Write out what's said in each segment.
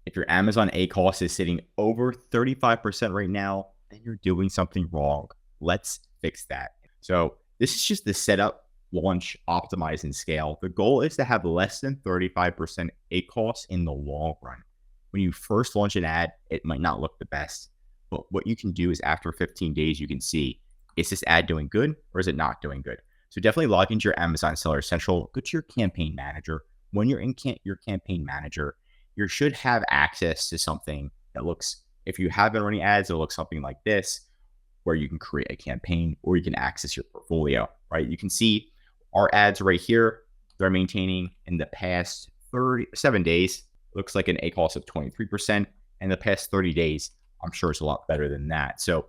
If your Amazon ACOS is sitting over 35% right now, then you're doing something wrong. Let's fix that. So this is just the setup, launch, optimize, and scale. The goal is to have less than 35% ACOS in the long run. When you first launch an ad, it might not look the best, but what you can do is after 15 days, you can see, is this ad doing good or is it not doing good? So definitely log into your Amazon Seller Central, go to your campaign manager. When you're in your campaign manager, you should have access to something that looks, if you have been running ads, it'll look something like this, where you can create a campaign or you can access your portfolio, right? You can see our ads right here. They're maintaining in the past 37 days, looks like an ACOS of 23%. And the past 30 days, I'm sure it's a lot better than that. So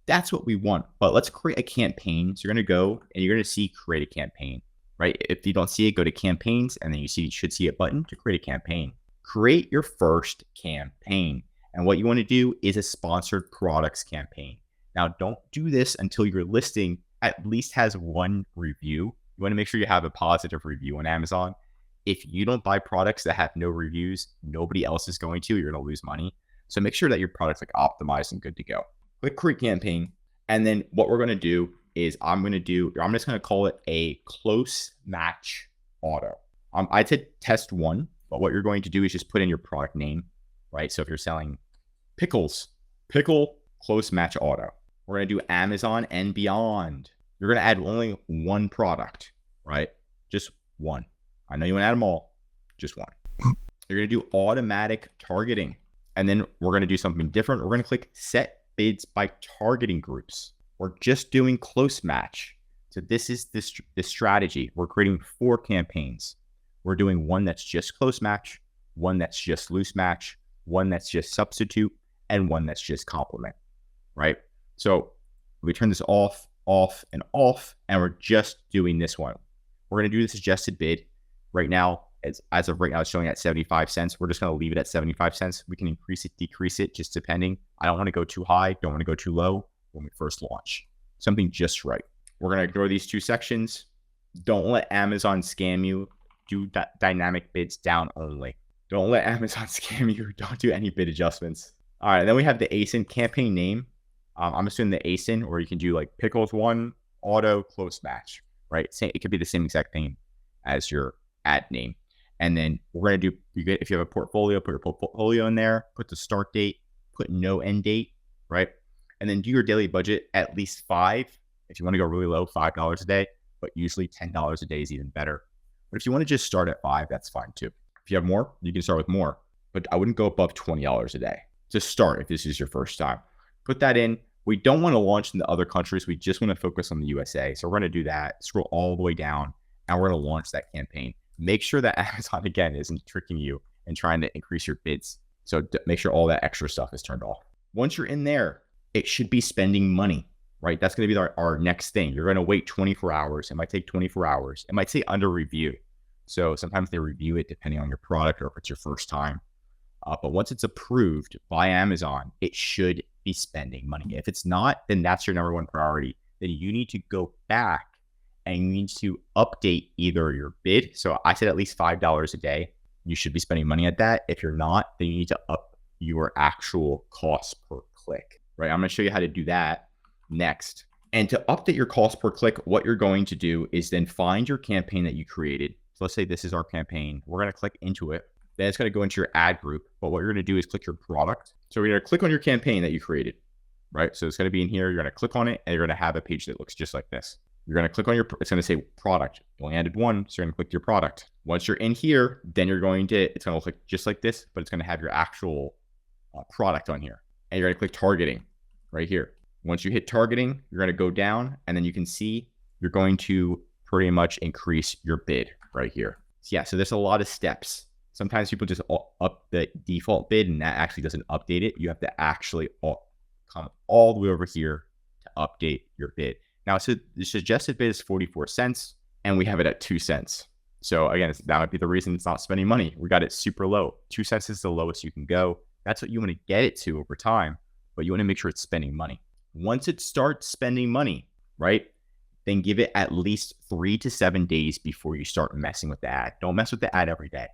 that's what we want. But let's create a campaign. So you're going to go and you're going to see create a campaign, right? If you don't see it, go to campaigns, and then you should see a button to create a campaign. Create your first campaign. And what you want to do is a sponsored products campaign. Now, don't do this until your listing at least has one review. You want to make sure you have a positive review on Amazon. If you don't buy products that have no reviews, nobody else is going to. You're going to lose money. So make sure that your product's like optimized and good to go. Click create campaign. And then what we're going to do is I'm just going to call it a close match auto. I said test one, but what you're going to do is just put in your product name, right? So if you're selling pickles, pickle close match auto. We're going to do Amazon and beyond. You're going to add only one product, right? Just one. I know you want to add them all, just one. You're going to do automatic targeting. And then we're going to do something different. We're going to click set bids by targeting groups. We're just doing close match. So this is this strategy. We're creating 4 campaigns. We're doing one that's just close match, one that's just loose match, one that's just substitute, and one that's just complement, right? So we turn this off, and we're just doing this one. We're going to do this suggested bid. Right now, as of right now, it's showing at 75 cents. We're just going to leave it at 75 cents. We can increase it, decrease it, just depending. I don't want to go too high. Don't want to go too low when we first launch. Something just right. We're going to ignore these 2 sections. Don't let Amazon scam you. Do dynamic bids down only. Don't let Amazon scam you. Don't do any bid adjustments. All right. Then we have the ASIN campaign name. I'm assuming the ASIN, or you can do like pickles 1, auto, close match, right? It could be the same exact thing as your ad name. And then we're going to do, if you have a portfolio, put your portfolio in there, put the start date, put no end date, right? And then do your daily budget at least 5. If you want to go really low, $5 a day, but usually $10 a day is even better. But if you want to just start at 5, that's fine too. If you have more, you can start with more, but I wouldn't go above $20 a day to start if this is your first time. Put that in. We don't want to launch in the other countries. We just want to focus on the USA. So we're going to do that, scroll all the way down, and we're going to launch that campaign. Make sure that Amazon, again, isn't tricking you and trying to increase your bids. So make sure all that extra stuff is turned off. Once you're in there, it should be spending money, right? That's going to be our next thing. You're going to wait 24 hours. It might take 24 hours. It might say under review. So sometimes they review it depending on your product or if it's your first time. But once it's approved by Amazon, it should be spending money. If it's not, then that's your number one priority. Then you need to go back and you need to update either your bid. So I said at least $5 a day. You should be spending money at that. If you're not, then you need to up your actual cost per click, right? I'm going to show you how to do that next. And to update your cost per click, what you're going to do is then find your campaign that you created. So let's say this is our campaign. We're going to click into it. Then it's going to go into your ad group. But what you're going to do is click your product. So we're going to click on your campaign that you created, right? So it's going to be in here. You're going to click on it and you're going to have a page that looks just like this. You're going to click on it's going to say product. You only added one, so you're going to click your product. Once you're in here, then it's going to look like just like this, but it's going to have your actual product on here. And you're going to click targeting right here. Once you hit targeting, you're going to go down and then you can see you're going to pretty much increase your bid right here. So yeah, so there's a lot of steps. Sometimes people just up the default bid and that actually doesn't update it. You have to actually come all the way over here to update your bid. Now, so the suggested bid is 44 cents and we have it at 2 cents. So again, that might be the reason it's not spending money. We got it super low. 2 cents is the lowest you can go. That's what you want to get it to over time, but you want to make sure it's spending money. Once it starts spending money, right, then give it at least 3 to 7 days before you start messing with the ad. Don't mess with the ad every day.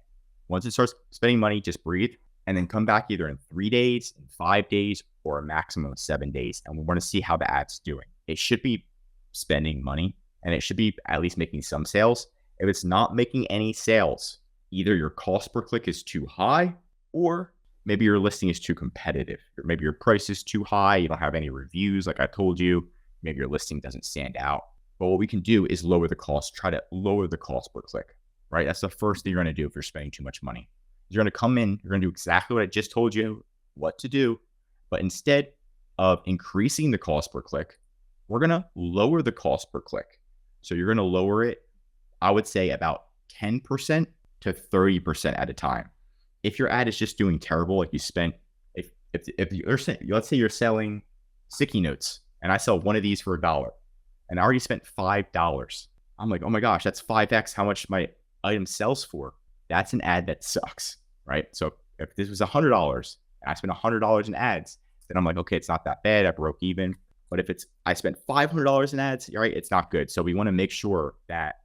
Once it starts spending money, just breathe and then come back either in 3 days, in 5 days, or a maximum of 7 days. And we want to see how the ad's doing. It should be spending money, and it should be at least making some sales. If it's not making any sales, either your cost per click is too high, or maybe your listing is too competitive. Or maybe your price is too high. You don't have any reviews, like I told you. Maybe your listing doesn't stand out. But what we can do is lower the cost, try to lower the cost per click, right? That's the first thing you're going to do if you're spending too much money. You're going to come in, you're going to do exactly what I just told you what to do. But instead of increasing the cost per click, we're going to lower the cost per click. So you're going to lower it, I would say about 10% to 30% at a time. If your ad is just doing terrible, like you spent, if you're, let's say you're selling sticky notes and I sell one of these for $1 and I already spent $5. I'm like, oh my gosh, that's 5x how much my item sells for. That's an ad that sucks, right? So if this was $100 and I spent $100 in ads, then I'm like, okay, it's not that bad. I broke even. But if I spent $500 in ads, right, it's not good. So we want to make sure that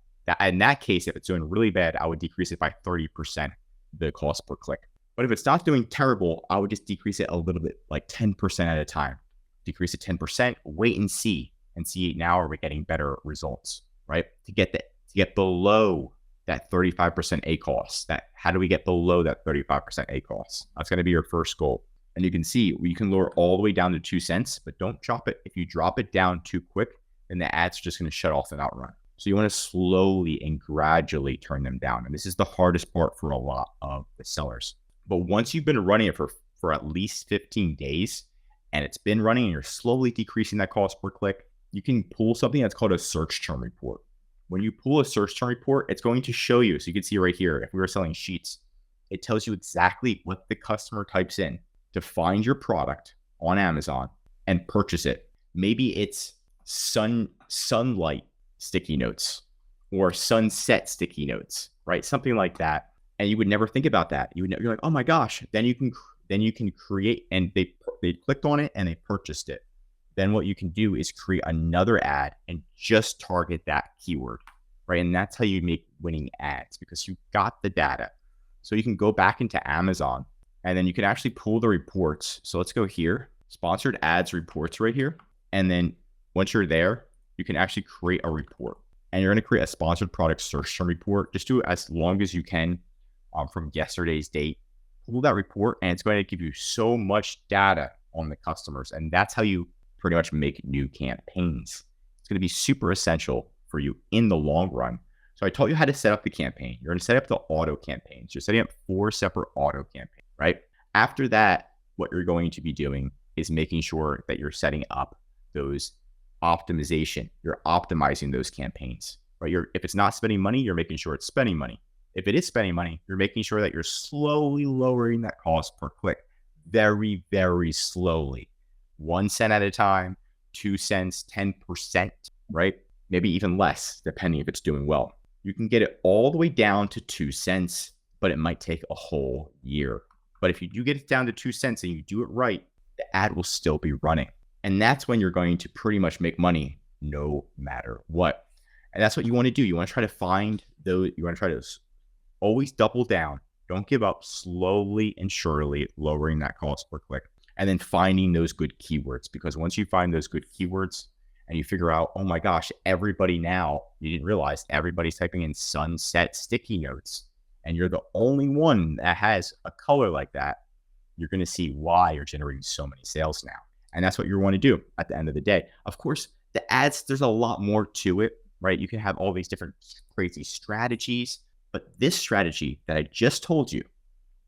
in that case, if it's doing really bad, I would decrease it by 30%, the cost per click. But if it's not doing terrible, I would just decrease it a little bit, like 10% at a time. Decrease it 10%, wait and see now are we getting better results, right? To get below that 35% ACOS. How do we get below that 35% ACOS? That's going to be your first goal. And you can see you can lower all the way down to 2 cents, but don't drop it. If you drop it down too quick, then the ad's just going to shut off and outrun. So you want to slowly and gradually turn them down. And this is the hardest part for a lot of the sellers. But once you've been running it for at least 15 days and it's been running and you're slowly decreasing that cost per click, you can pull something that's called a search term report. When you pull a search term report, it's going to show you. So you can see right here, if we were selling sheets, it tells you exactly what the customer types in to find your product on Amazon and purchase it. Maybe it's sunlight sticky notes or sunset sticky notes, right? Something like that. And you would never think about that. You're like, oh my gosh. Then you can create, and they clicked on it and they purchased it. Then what you can do is create another ad and just target that keyword, right? And that's how you make winning ads, because you got the data. So you can go back into Amazon and then you can actually pull the reports. So let's go here, sponsored ads reports right here. And then once you're there, you can actually create a report, and you're going to create a sponsored product search term report. Just do it as long as you can from yesterday's date. Pull that report and it's going to give you so much data on the customers. And that's how you pretty much make new campaigns. It's going to be super essential for you in the long run. So I taught you how to set up the campaign. You're going to set up the auto campaigns. You're setting up 4 separate auto campaigns, right? After that, what you're going to be doing is making sure that you're setting up those optimization. You're optimizing those campaigns, right? If it's not spending money, you're making sure it's spending money. If it is spending money, you're making sure that you're slowly lowering that cost per click, very, very slowly. 1 cent at a time, 2 cents, 10%, right? Maybe even less, depending if it's doing well. You can get it all the way down to 2 cents, but it might take a whole year. But if you do get it down to 2 cents and you do it right, the ad will still be running. And that's when you're going to pretty much make money no matter what. And that's what you want to do. You want to try to find those, you want to try to always double down. Don't give up, slowly and surely lowering that cost per click. And then finding those good keywords, because once you find those good keywords and you figure out, oh my gosh, everybody now, you didn't realize everybody's typing in sunset sticky notes, and you're the only one that has a color like that, you're going to see why you're generating so many sales now. And that's what you want to do at the end of the day. Of course, the ads, there's a lot more to it, right? You can have all these different crazy strategies, but this strategy that I just told you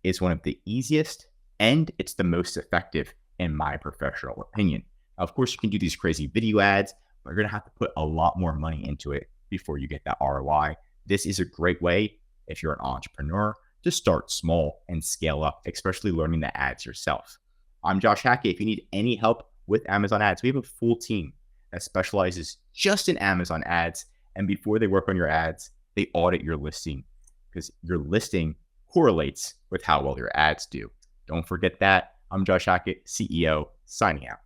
is one of the easiest, and it's the most effective in my professional opinion. Now, of course, you can do these crazy video ads, but you're going to have to put a lot more money into it before you get that ROI. This is a great way, if you're an entrepreneur, to start small and scale up, especially learning the ads yourself. I'm Josh Hackett. If you need any help with Amazon ads, we have a full team that specializes just in Amazon ads. And before they work on your ads, they audit your listing, because your listing correlates with how well your ads do. Don't forget that. I'm Josh Hackett, CEO, signing out.